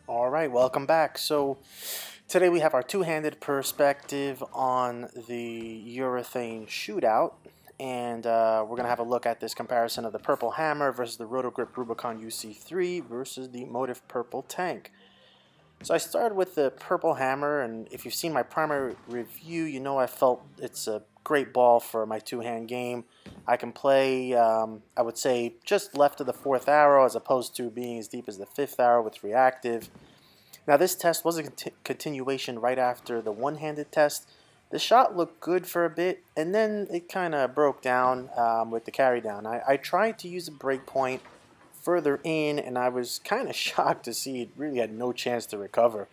All right, welcome back. So today we have our two-handed perspective on the urethane shootout, and we're going to have a look at this comparison of the purple hammer versus the Roto Grip Rubicon UC3 versus the Motiv purple tank. So I started with the purple hammer, and if you've seen my primary review, you know I felt it's a great ball for my two-hand game. I can play, I would say, just left of the fourth arrow as opposed to being as deep as the fifth arrow with reactive. Now this test was a continuation right after the one-handed test. The shot looked good for a bit, and then it kind of broke down with the carry down. I tried to use a break point further in, and I was kind of shocked to see it really had no chance to recover.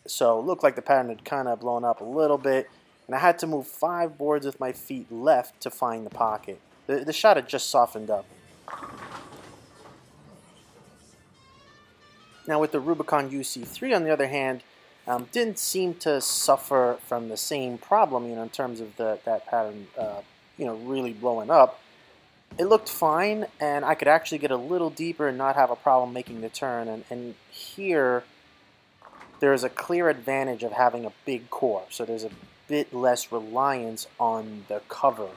So it looked like the pattern had kind of blown up a little bit, and I had to move 5 boards with my feet left to find the pocket. The shot had just softened up. Now with the Rubicon UC3, on the other hand, didn't seem to suffer from the same problem, in terms of that pattern, really blowing up. It looked fine, and I could actually get a little deeper and not have a problem making the turn. And here, there is a clear advantage of having a big core, so there's a bit less reliance on the cover.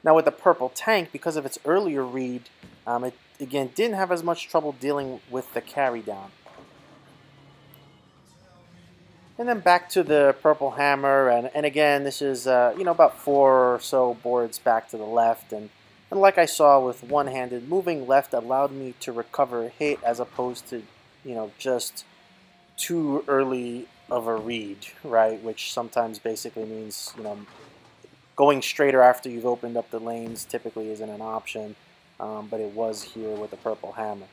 Now with the purple tank, because of its earlier read, it again didn't have as much trouble dealing with the carry down. And then back to the purple hammer, and again this is about 4 or so boards back to the left, and like I saw with one-handed, moving left allowed me to recover a hit as opposed to just too early of a read, right? Which sometimes basically means going straighter after you've opened up the lanes typically isn't an option, but it was here with the purple hammer.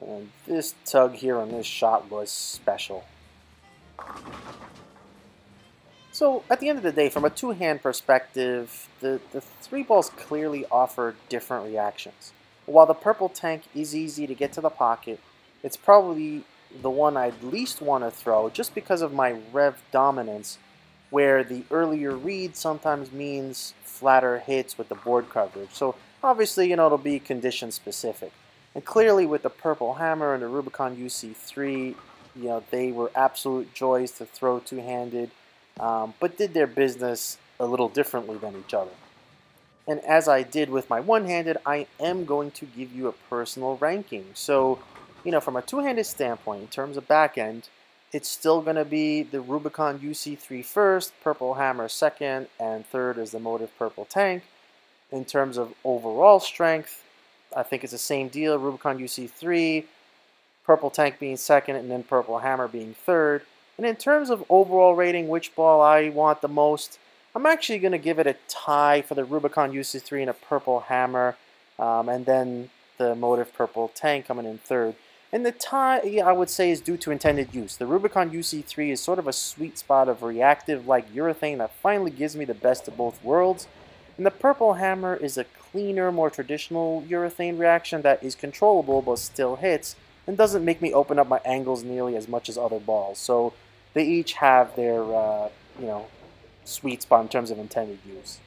And this tug here on this shot was special. So at the end of the day, from a two-hand perspective, the 3 balls clearly offer different reactions. While the purple tank is easy to get to the pocket, it's probably the one I'd least want to throw just because of my rev dominance, where the earlier read sometimes means flatter hits with the board coverage. So obviously, it'll be condition specific. And clearly with the purple hammer and the Rubicon UC3, they were absolute joys to throw two-handed, but did their business a little differently than each other. And as I did with my one-handed, I am going to give you a personal ranking. So, from a two-handed standpoint, in terms of back end, it's still going to be the Rubicon UC3 first, purple hammer second, and third is the Motiv purple tank. In terms of overall strength, I think it's the same deal, Rubicon UC3, purple tank being second, and then purple hammer being third. And in terms of overall rating, which ball I want the most, I'm actually going to give it a tie for the Rubicon UC3 and a purple hammer, and then the Motiv purple tank coming in third. And the tie, I would say, is due to intended use. The Rubicon UC3 is sort of a sweet spot of reactive-like urethane that finally gives me the best of both worlds. And the purple hammer is a cleaner, more traditional urethane reaction that is controllable but still hits and doesn't make me open up my angles nearly as much as other balls. So they each have their, sweet spot in terms of intended use.